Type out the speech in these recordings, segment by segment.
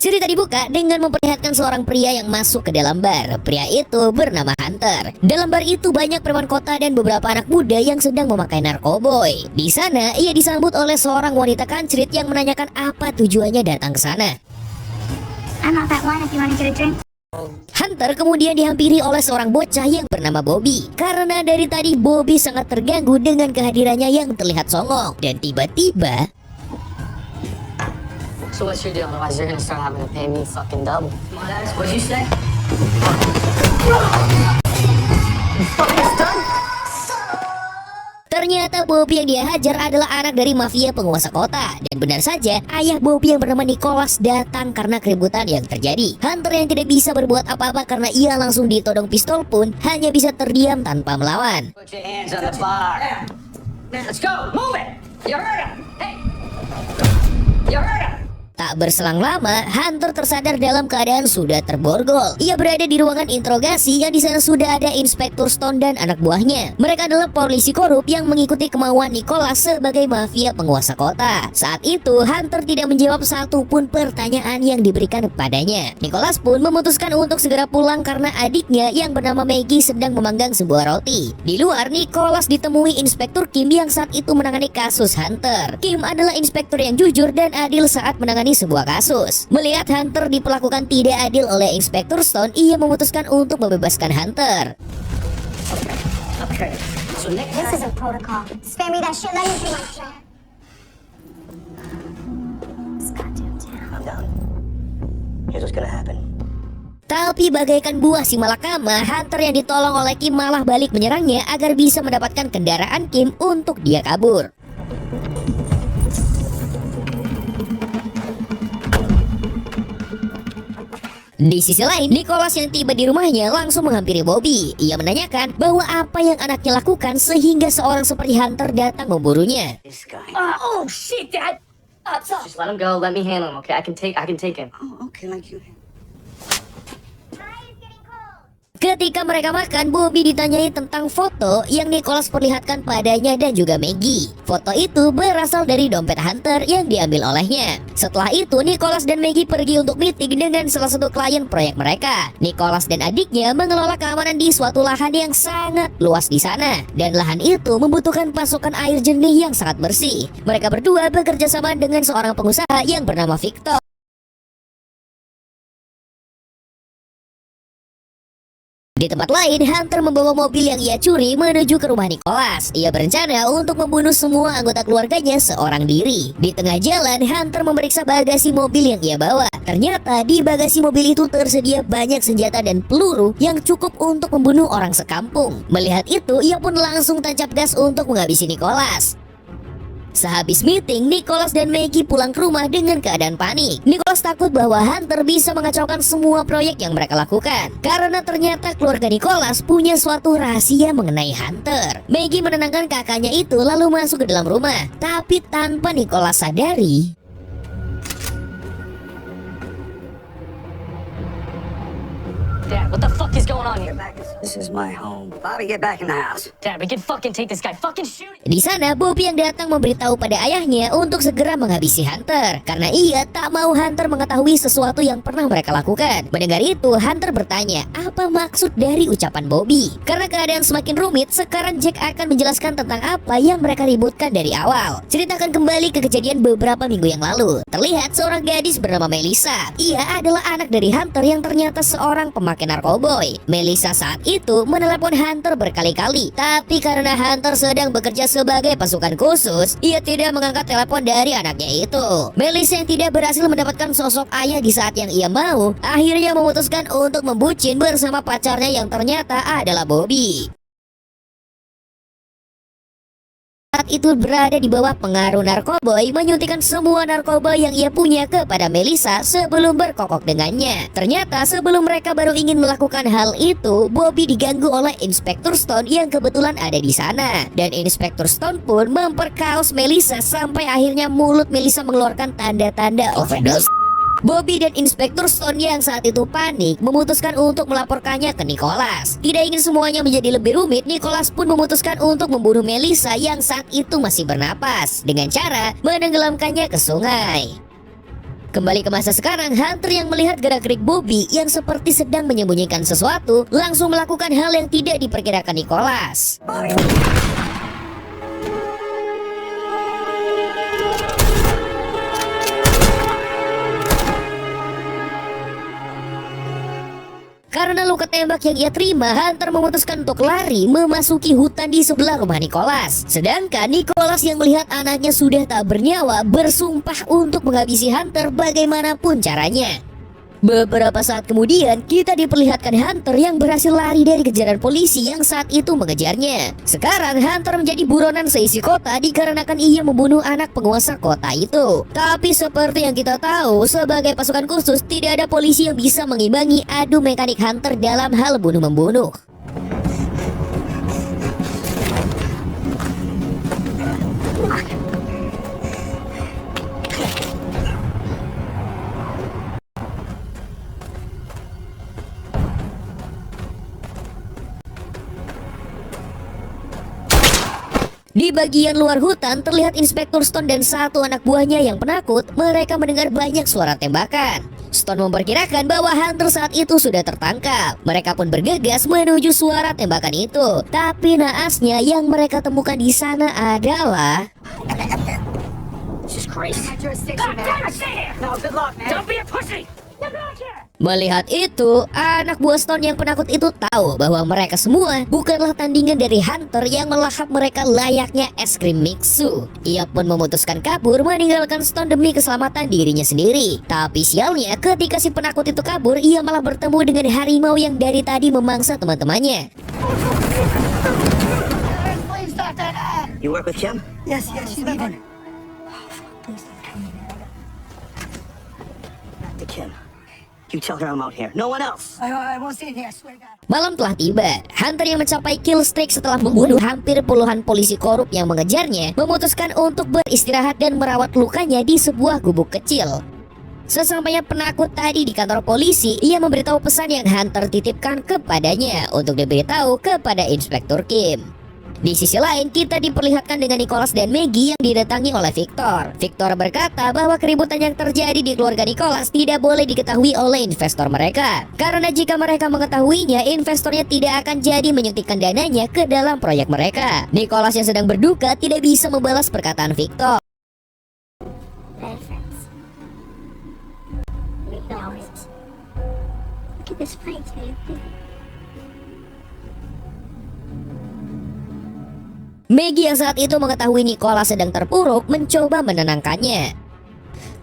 Cerita dibuka dengan memperlihatkan seorang pria yang masuk ke dalam bar. Pria itu bernama Hunter. Dalam bar itu banyak preman kota dan beberapa anak muda yang sedang memakai narkoboy. Di sana ia disambut oleh seorang wanita kancrit yang menanyakan apa tujuannya datang ke sana. I'm not that one if you want to get a drink. Hunter kemudian dihampiri oleh seorang bocah yang bernama Bobby. Karena dari tadi Bobby sangat terganggu dengan kehadirannya yang terlihat songong. Dan tiba-tiba So what's your deal? Otherwise you're gonna start having to pay me fucking double. Come on, Alex, what'd you say? You fucking stunned? ternyata Bobby yang dia hajar adalah anak dari mafia penguasa kota. Dan benar saja, ayah Bobby yang bernama Nicholas datang karena keributan yang terjadi. Hunter yang tidak bisa berbuat apa-apa karena ia langsung ditodong pistol pun hanya bisa terdiam tanpa melawan. Put your hands on the bar. Let's go, move it! You heard him! Hey! You heard him! Tak berselang lama, Hunter tersadar dalam keadaan sudah terborgol. Ia berada di ruangan interogasi yang di sana sudah ada Inspektur Stone dan anak buahnya. Mereka adalah polisi korup yang mengikuti kemauan Nicholas sebagai mafia penguasa kota. Saat itu, Hunter tidak menjawab satu pun pertanyaan yang diberikan kepadanya. Nicholas pun memutuskan untuk segera pulang karena adiknya yang bernama Maggie sedang memanggang sebuah roti. Di luar, Nicholas ditemui Inspektur Kim yang saat itu menangani kasus Hunter. Kim adalah inspektur yang jujur dan adil saat menangani sebuah kasus. Melihat Hunter diperlakukan tidak adil oleh Inspektur Stone, ia memutuskan untuk membebaskan Hunter. Okay. So Nick, This isn't protocol. Spare me that shit. Let me see my shit. This goddamn town. I'm down. Here's what's gonna happen. Tapi bagaikan buah si malakama, Hunter yang ditolong oleh Kim malah balik menyerangnya agar bisa mendapatkan kendaraan Kim untuk dia kabur. Di sisi lain, Nicholas yang tiba di rumahnya langsung menghampiri Bobby. Ia menanyakan bahwa apa yang anaknya lakukan sehingga seorang seperti Hunter datang memburunya. This guy. Oh shit, Dad! Just let him go. Let me handle him. Okay, I can take him. Oh, okay, like you. Ketika mereka makan, Bobby ditanyai tentang foto yang Nicholas perlihatkan padanya dan juga Maggie. Foto itu berasal dari dompet Hunter yang diambil olehnya. Setelah itu, Nicholas dan Maggie pergi untuk meeting dengan salah satu klien proyek mereka. Nicholas dan adiknya mengelola keamanan di suatu lahan yang sangat luas di sana. Dan lahan itu membutuhkan pasokan air jernih yang sangat bersih. Mereka berdua bekerja sama dengan seorang pengusaha yang bernama Victor. Di tempat lain, Hunter membawa mobil yang ia curi menuju ke rumah Nicholas. Ia berencana untuk membunuh semua anggota keluarganya seorang diri. Di tengah jalan, Hunter memeriksa bagasi mobil yang ia bawa. Ternyata di bagasi mobil itu tersedia banyak senjata dan peluru yang cukup untuk membunuh orang sekampung. Melihat itu, ia pun langsung tancap gas untuk menghabisi Nicholas. Sehabis meeting, Nicholas dan Maggie pulang ke rumah dengan keadaan panik. Nicholas takut bahwa Hunter bisa mengacaukan semua proyek yang mereka lakukan, karena ternyata keluarga Nicholas punya suatu rahasia mengenai Hunter. Maggie menenangkan kakaknya itu lalu masuk ke dalam rumah. Tapi tanpa Nicholas sadari, Dad, what the fuck is going on here? This is my home. Bobby, get back in the house. Dad, we can fucking take this guy. Fucking shoot him. di sana Bobby yang datang memberitahu pada ayahnya untuk segera menghabisi Hunter, karena ia tak mau Hunter mengetahui sesuatu yang pernah mereka lakukan. Mendengar itu, Hunter bertanya apa maksud dari ucapan Bobby. Karena keadaan semakin rumit, sekarang Jack akan menjelaskan tentang apa yang mereka ributkan dari awal. Ceritakan kembali ke kejadian beberapa minggu yang lalu. Terlihat seorang gadis bernama Melissa. Ia adalah anak dari Hunter yang ternyata seorang pemakai narkoboy. Melissa saat itu menelepon Hunter berkali-kali, tapi karena Hunter sedang bekerja sebagai pasukan khusus, ia tidak mengangkat telepon dari anaknya itu. Melissa yang tidak berhasil mendapatkan sosok ayah di saat yang ia mau, akhirnya memutuskan untuk membucin bersama pacarnya yang ternyata adalah Bobby. Saat itu berada di bawah pengaruh narkoboy, menyuntikkan semua narkoba yang ia punya kepada Melissa sebelum berkokok dengannya. Ternyata sebelum mereka baru ingin melakukan hal itu, Bobby diganggu oleh Inspektur Stone yang kebetulan ada di sana. Dan Inspektur Stone pun memperkaos Melissa sampai akhirnya mulut Melissa mengeluarkan tanda-tanda overdose. Bobby dan Inspektur Stone yang saat itu panik memutuskan untuk melaporkannya ke Nicholas. Tidak ingin semuanya menjadi lebih rumit, Nicholas pun memutuskan untuk membunuh Melissa yang saat itu masih bernapas dengan cara menenggelamkannya ke sungai. Kembali ke masa sekarang, Hunter yang melihat gerak-gerik Bobby yang seperti sedang menyembunyikan sesuatu langsung melakukan hal yang tidak diperkirakan Nicholas. Karena luka tembak yang ia terima, Hunter memutuskan untuk lari memasuki hutan di sebelah rumah Nicholas. Sedangkan Nicholas yang melihat anaknya sudah tak bernyawa bersumpah untuk menghabisi Hunter bagaimanapun caranya. Beberapa saat kemudian, kita diperlihatkan Hunter yang berhasil lari dari kejaran polisi yang saat itu mengejarnya. Sekarang Hunter menjadi buronan seisi kota dikarenakan ia membunuh anak penguasa kota itu. Tapi seperti yang kita tahu, sebagai pasukan khusus tidak ada polisi yang bisa mengimbangi adu mekanik Hunter dalam hal bunuh-membunuh. Di bagian luar hutan terlihat Inspektur Stone dan satu anak buahnya yang penakut. Mereka mendengar banyak suara tembakan. Stone memperkirakan bahwa Hunter saat itu sudah tertangkap. Mereka pun bergegas menuju suara tembakan itu. Tapi naasnya yang mereka temukan di sana adalah This is crazy. God damn it, stay here! No, good luck, man. Don't be a pussy! Get back here! Melihat itu, anak buah Stone yang penakut itu tahu bahwa mereka semua bukanlah tandingan dari Hunter yang melahap mereka layaknya es krim mixu. Ia pun memutuskan kabur meninggalkan Stone demi keselamatan dirinya sendiri. Tapi sialnya, ketika si penakut itu kabur, ia malah bertemu dengan harimau yang dari tadi memangsa teman-temannya. You work with Kim? Yes, she's leaving. To Kim. You tell her I'm out here. No one else. I won't stay here, I swear to God. Malam telah tiba. Hunter yang mencapai kill streak setelah membunuh hampir puluhan polisi korup yang mengejarnya memutuskan untuk beristirahat dan merawat lukanya di sebuah gubuk kecil. Sesampainya penakut tadi di kantor polisi, ia memberitahu pesan yang Hunter titipkan kepadanya untuk diberitahu kepada Inspektur Kim. Di sisi lain, kita diperlihatkan dengan Nicholas dan Maggie yang didatangi oleh Victor. Victor berkata bahwa keributan yang terjadi di keluarga Nicholas tidak boleh diketahui oleh investor mereka. Karena jika mereka mengetahuinya, investornya tidak akan jadi menyuntikkan dananya ke dalam proyek mereka. Nicholas yang sedang berduka tidak bisa membalas perkataan Victor. Bad friends. We always. Look at this fight, babe. Maggie yang saat itu mengetahui Nicholas sedang terpuruk mencoba menenangkannya.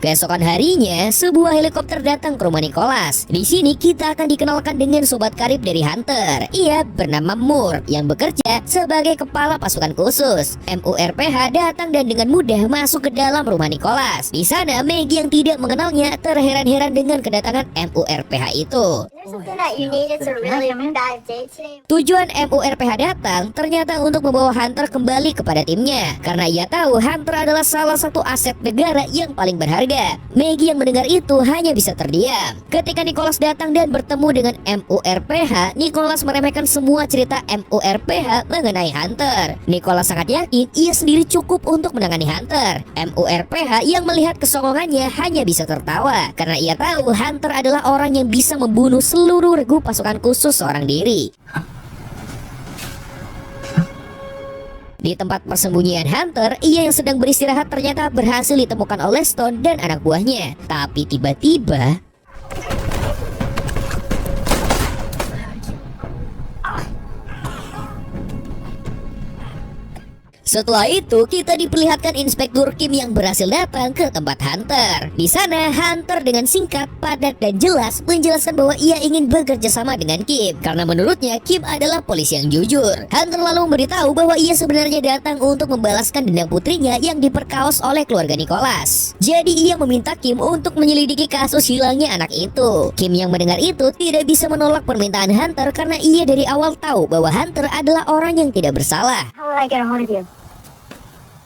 Keesokan harinya, sebuah helikopter datang ke rumah Nicholas. Di sini kita akan dikenalkan dengan sobat karib dari Hunter. Ia bernama Moore yang bekerja sebagai kepala pasukan khusus. MURPH datang dan dengan mudah masuk ke dalam rumah Nicholas. Di sana, Maggie yang tidak mengenalnya terheran-heran dengan kedatangan MURPH itu. There's something that you needed to really dive day today. Tujuan MURPH datang ternyata untuk membawa Hunter kembali kepada timnya. Karena ia tahu Hunter adalah salah satu aset negara yang paling berharga. Maggie yang mendengar itu hanya bisa terdiam. Ketika Nicholas datang dan bertemu dengan MURPH, Nicholas meremehkan semua cerita MURPH mengenai Hunter. Nicholas sangat yakin ia sendiri cukup untuk menangani Hunter. MURPH yang melihat kesokongannya hanya bisa tertawa. Karena ia tahu Hunter adalah orang yang bisa membunuh seluruh regu pasukan khusus seorang diri. Di tempat persembunyian Hunter, ia yang sedang beristirahat ternyata berhasil ditemukan oleh Stone dan anak buahnya. Tapi tiba-tiba setelah itu, kita diperlihatkan Inspektur Kim yang berhasil datang ke tempat Hunter. Di sana, Hunter dengan singkat, padat, dan jelas menjelaskan bahwa ia ingin bekerja sama dengan Kim. Karena menurutnya, Kim adalah polisi yang jujur. Hunter lalu memberitahu bahwa ia sebenarnya datang untuk membalaskan dendam putrinya yang diperkaos oleh keluarga Nicholas. Jadi ia meminta Kim untuk menyelidiki kasus hilangnya anak itu. Kim yang mendengar itu tidak bisa menolak permintaan Hunter karena ia dari awal tahu bahwa Hunter adalah orang yang tidak bersalah. How will I get a hold of you?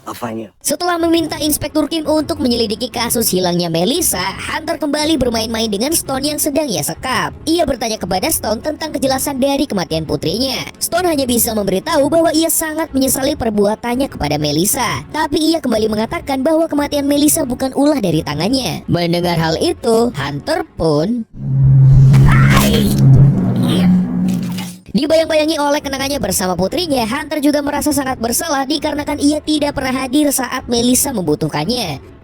I'll find you. Setelah meminta Inspektur Kim untuk menyelidiki kasus hilangnya Melissa, Hunter kembali bermain-main dengan Stone yang sedang ia sekap. Ia bertanya kepada Stone tentang kejelasan dari kematian putrinya. Stone hanya bisa memberitahu bahwa ia sangat menyesali perbuatannya kepada Melissa. Tapi ia kembali mengatakan bahwa kematian Melissa bukan ulah dari tangannya. Mendengar hal itu, Hunter pun dibayang-bayangi oleh kenangannya bersama putrinya. Hunter juga merasa sangat bersalah dikarenakan ia tidak pernah hadir saat Melissa membutuhkannya.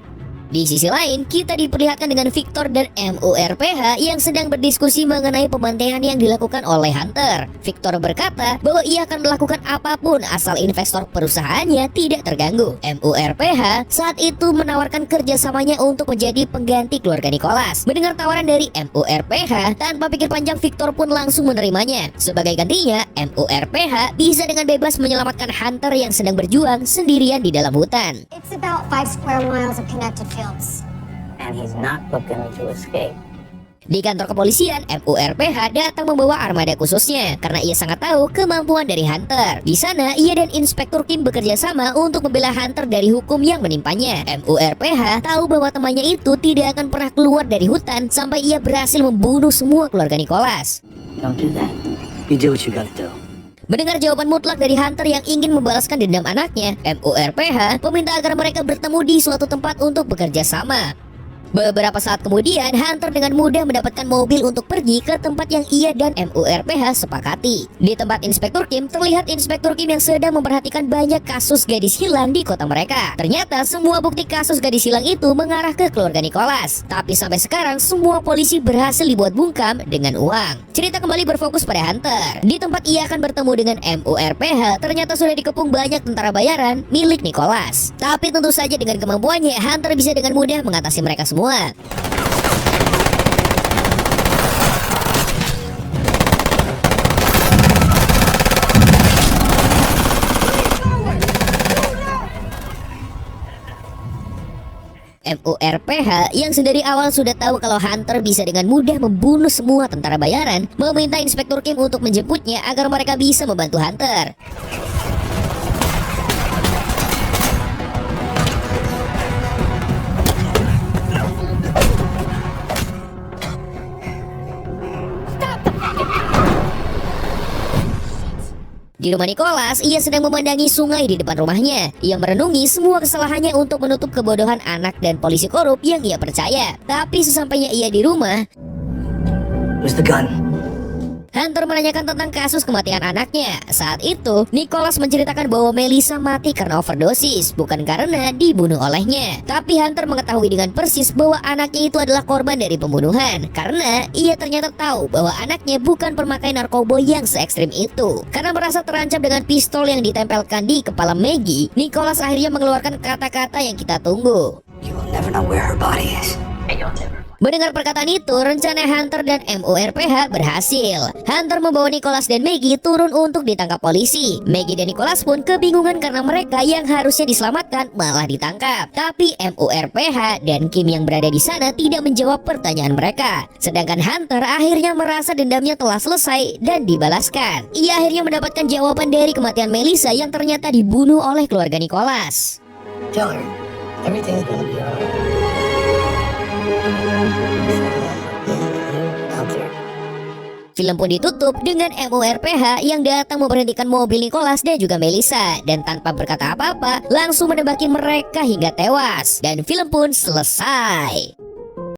Di sisi lain, kita diperlihatkan dengan Victor dan MURPH yang sedang berdiskusi mengenai pembantaian yang dilakukan oleh Hunter. Victor berkata bahwa ia akan melakukan apapun asal investor perusahaannya tidak terganggu. MURPH saat itu menawarkan kerjasamanya untuk menjadi pengganti keluarga Nicholas. Mendengar tawaran dari MURPH, tanpa pikir panjang Victor pun langsung menerimanya. Sebagai gantinya, MURPH bisa dengan bebas menyelamatkan Hunter yang sedang berjuang sendirian di dalam hutan. It's about 5 square miles of connected fields. And he's not looking to escape. Di kantor kepolisian, MURPH datang membawa armada khususnya karena ia sangat tahu kemampuan dari Hunter. Di sana, ia dan Inspektur Kim bekerja sama untuk membela Hunter dari hukum yang menimpanya. MURPH tahu bahwa temannya itu tidak akan pernah keluar dari hutan sampai ia berhasil membunuh semua keluarga Nicholas. Don't do that. You do what you gotta do. Mendengar jawaban mutlak dari Hunter yang ingin membalaskan dendam anaknya, MURPH meminta agar mereka bertemu di suatu tempat untuk bekerja sama. Beberapa saat kemudian, Hunter dengan mudah mendapatkan mobil untuk pergi ke tempat yang ia dan MURPH sepakati. Di tempat Inspektur Kim, terlihat Inspektur Kim yang sedang memperhatikan banyak kasus gadis hilang di kota mereka. Ternyata semua bukti kasus gadis hilang itu mengarah ke keluarga Nicholas. Tapi sampai sekarang, semua polisi berhasil dibuat bungkam dengan uang. Cerita kembali berfokus pada Hunter. Di tempat ia akan bertemu dengan MURPH, ternyata sudah dikepung banyak tentara bayaran milik Nicholas. Tapi tentu saja dengan kemampuannya, Hunter bisa dengan mudah mengatasi mereka semua. MURPH yang sedari awal sudah tahu kalau Hunter bisa dengan mudah membunuh semua tentara bayaran, meminta Inspektur Kim untuk menjemputnya agar mereka bisa membantu Hunter. Di rumah Nicholas, ia sedang memandangi sungai di depan rumahnya. Ia merenungi semua kesalahannya untuk menutup kebodohan anak dan polisi korup yang ia percaya. Tapi sesampainya ia di rumah, Where's the gun? Hunter menanyakan tentang kasus kematian anaknya. Saat itu, Nicholas menceritakan bahwa Melissa mati karena overdosis, bukan karena dibunuh olehnya. Tapi Hunter mengetahui dengan persis bahwa anaknya itu adalah korban dari pembunuhan, karena ia ternyata tahu bahwa anaknya bukan pemakai narkoba yang se ekstrim itu. Karena merasa terancam dengan pistol yang ditempelkan di kepala Maggie, Nicholas akhirnya mengeluarkan kata-kata yang kita tunggu. You will never know where her body is. And you'll never. Mendengar perkataan itu, rencana Hunter dan MURPH berhasil. Hunter membawa Nicholas dan Maggie turun untuk ditangkap polisi. Maggie dan Nicholas pun kebingungan karena mereka yang harusnya diselamatkan malah ditangkap. Tapi MURPH dan Kim yang berada di sana tidak menjawab pertanyaan mereka. Sedangkan Hunter akhirnya merasa dendamnya telah selesai dan dibalaskan. Ia akhirnya mendapatkan jawaban dari kematian Melissa yang ternyata dibunuh oleh keluarga Nicholas. Tell her everything's gonna be alright. Out there. Film pun ditutup dengan MURPH yang datang memberhentikan mobil Nicholas dan juga Melissa, dan tanpa berkata apa-apa langsung menembaki mereka hingga tewas. Dan film pun selesai.